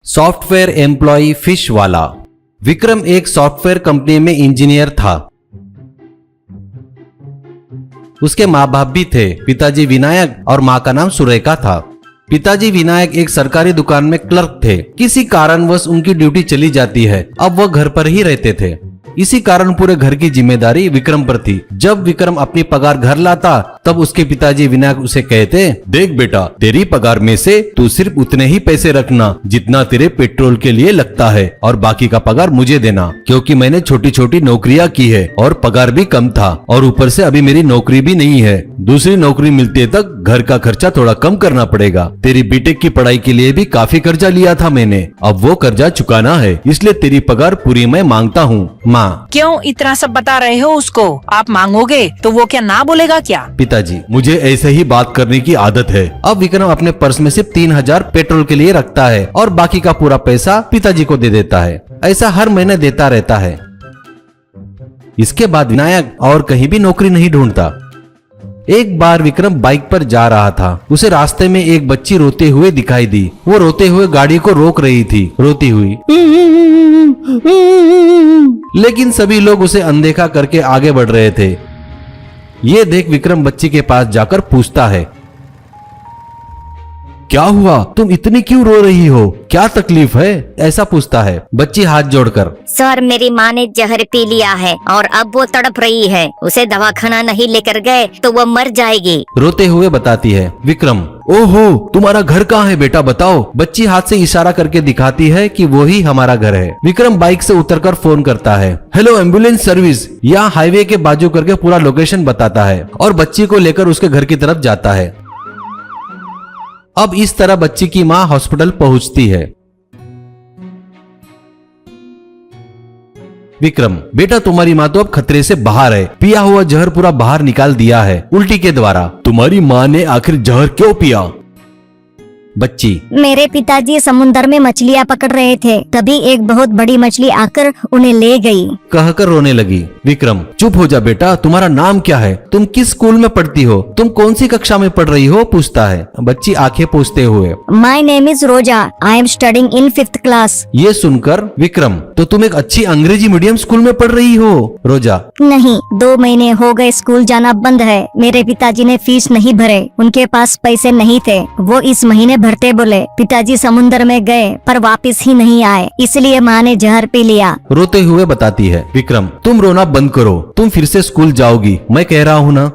Software employ fish वाला। विक्रम एक software company में इंजीनियर था। उसके माँ बाप भी थे, पिताजी विनायक और माँ का नाम सुरेखा था। पिताजी विनायक एक सरकारी दुकान में क्लर्क थे। किसी कारणवश उनकी ड्यूटी चली जाती है। अब वह घर पर ही रहते थे। इसी कारण पूरे घर की जिम्मेदारी विक्रम पर थी। जब विक्रम अपनी पगार घर लाता तब उसके पिताजी विनायक उसे कहते, देख बेटा, तेरी पगार में से तू सिर्फ उतने ही पैसे रखना जितना तेरे पेट्रोल के लिए लगता है और बाकी का पगार मुझे देना, क्योंकि मैंने छोटी छोटी नौकरियां की है और पगार भी कम था और ऊपर से अभी मेरी नौकरी भी नहीं है। दूसरी नौकरी मिलते तक घर का खर्चा थोड़ा कम करना पड़ेगा। तेरी बीटेक की पढ़ाई के लिए भी काफी कर्जा लिया था मैंने, अब वो कर्जा चुकाना है, इसलिए तेरी पगार पूरी मैं मांगता हूँ। माँ, क्यों इतना सब बता रहे हो उसको? आप मांगोगे तो वो क्या ना बोलेगा क्या? पिताजी, मुझे ऐसे ही बात करने की आदत है। अब विक्रम अपने पर्स में सिर्फ 3000 पेट्रोल के लिए रखता है और बाकी का पूरा पैसा पिताजी को दे देता है। ऐसा हर महीने देता रहता है। इसके बाद विनायक और कहीं भी नौकरी नहीं ढूंढता। एक बार विक्रम बाइक पर जा रहा था। उसे रास्ते में एक बच्ची रोते हुए दिखाई दी। वो रोते हुए गाड़ी को रोक रही थी, रोती हुई, लेकिन सभी लोग उसे अनदेखा करके आगे बढ़ रहे थे। ये देख विक्रम बच्ची के पास जाकर पूछता है, क्या हुआ? तुम इतनी क्यों रो रही हो? क्या तकलीफ है? ऐसा पूछता है। बच्ची हाथ जोड़कर, सर, मेरी माँ ने जहर पी लिया है और अब वो तड़प रही है। उसे दवाखाना नहीं लेकर गए तो वो मर जाएगी। रोते हुए बताती है। विक्रम, ओहो, तुम्हारा घर कहाँ है बेटा, बताओ। बच्ची हाथ से इशारा करके दिखाती है कि वो ही हमारा घर है। विक्रम बाइक से उतरकर फोन करता है। हेलो एम्बुलेंस सर्विस, यहाँ हाईवे के बाजू करके पूरा लोकेशन बताता है और बच्ची को लेकर उसके घर की तरफ जाता है। अब इस तरह बच्ची की माँ हॉस्पिटल पहुंचती है। विक्रम, बेटा, तुम्हारी माँ तो अब खतरे से बाहर है। पिया हुआ जहर पूरा बाहर निकाल दिया है उल्टी के द्वारा। तुम्हारी माँ ने आखिर जहर क्यों पिया? बच्ची, मेरे पिताजी समुद्र में मछलियाँ पकड़ रहे थे, तभी एक बहुत बड़ी मछली आकर उन्हें ले गई। कहकर रोने लगी। विक्रम, चुप हो जा बेटा, तुम्हारा नाम क्या है? तुम किस स्कूल में पढ़ती हो? तुम कौन सी कक्षा में पढ़ रही हो? पूछता है। बच्ची आंखें पोंछते हुए, माई नेम इज रोजा, I am studying in 5th class. ये सुनकर विक्रम, तो तुम एक अच्छी अंग्रेजी मीडियम स्कूल में पढ़ रही हो? रोजा, नहीं, 2 महीने हो गए स्कूल जाना बंद है। मेरे पिताजी ने फीस नहीं भरे, उनके पास पैसे नहीं थे। वो इस महीने भरते बोले। पिताजी समुद्र में गए पर वापस ही नहीं आए, इसलिए माँ ने जहर पी लिया। रोते हुए बताती है। विक्रम, तुम रोना बंद करो, तुम फिर से स्कूल जाओगी, मैं कह रहा हूँ ना।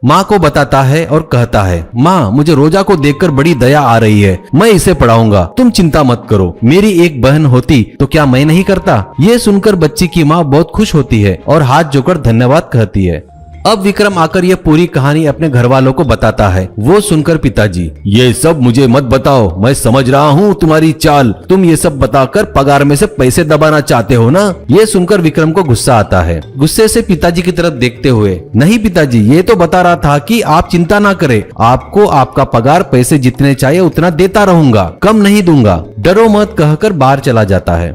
माँ को बताता है और कहता है, माँ, मुझे रोजा को देखकर बड़ी दया आ रही है, मैं इसे पढ़ाऊंगा, तुम चिंता मत करो। मेरी एक बहन होती तो क्या मैं नहीं करता? ये सुनकर बच्ची की माँ बहुत खुश होती है और हाथ जोड़कर धन्यवाद कहती है। अब विक्रम आकर ये पूरी कहानी अपने घर वालों को बताता है। वो सुनकर पिताजी, ये सब मुझे मत बताओ, मैं समझ रहा हूँ तुम्हारी चाल। तुम ये सब बताकर पगार में से पैसे दबाना चाहते हो ना? ये सुनकर विक्रम को गुस्सा आता है। गुस्से से पिताजी की तरफ देखते हुए, नहीं पिताजी, ये तो बता रहा था कि आप चिंता ना करें, आपको आपका पगार पैसे जितने चाहिए उतना देता रहूंगा, कम नहीं दूंगा, डरो मत, कहकर बाहर चला जाता है।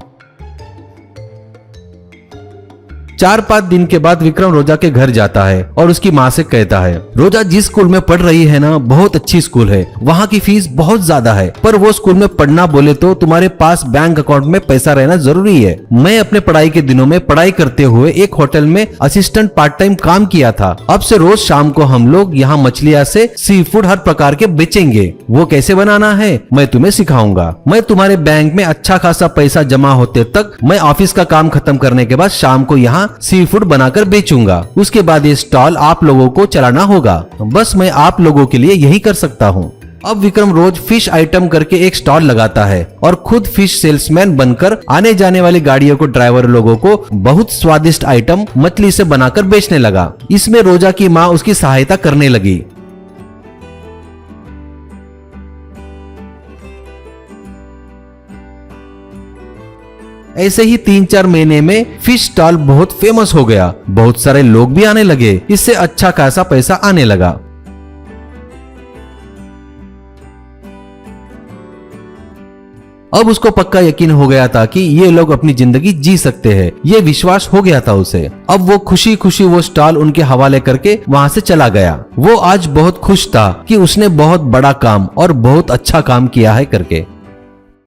4-5 दिन के बाद विक्रम रोजा के घर जाता है और उसकी माँ से कहता है, रोजा जिस स्कूल में पढ़ रही है ना, बहुत अच्छी स्कूल है, वहाँ की फीस बहुत ज्यादा है, पर वो स्कूल में पढ़ना बोले तो तुम्हारे पास बैंक अकाउंट में पैसा रहना जरूरी है। मैं अपने पढ़ाई के दिनों में पढ़ाई करते हुए एक होटल में असिस्टेंट पार्ट टाइम काम किया था। अब से रोज शाम को हम लोग यहाँ मछलियाँ से सी फूड हर प्रकार के बेचेंगे। वो कैसे बनाना है मैं तुम्हें सिखाऊंगा। मैं तुम्हारे बैंक में अच्छा खासा पैसा जमा होते तक मैं ऑफिस का काम खत्म करने के बाद शाम को यहाँ सी फूड बनाकर बेचूंगा। उसके बाद ये स्टॉल आप लोगों को चलाना होगा। बस मैं आप लोगों के लिए यही कर सकता हूँ। अब विक्रम रोज फिश आइटम करके एक स्टॉल लगाता है और खुद फिश सेल्समैन बनकर आने जाने वाली गाड़ियों को ड्राइवर लोगों को बहुत स्वादिष्ट आइटम मछली से बनाकर बेचने लगा। इसमें रोजा की माँ उसकी सहायता करने लगी। ऐसे ही 3-4 महीने में फिश स्टॉल बहुत फेमस हो गया। बहुत सारे लोग भी आने लगे। इससे अच्छा खासा पैसा आने लगा। अब उसको पक्का यकीन हो गया था कि ये लोग अपनी जिंदगी जी सकते हैं। ये विश्वास हो गया था उसे। अब वो खुशी खुशी वो स्टॉल उनके हवाले करके वहाँ से चला गया। वो आज बहुत खुश था कि उसने बहुत बड़ा काम और बहुत अच्छा काम किया है करके।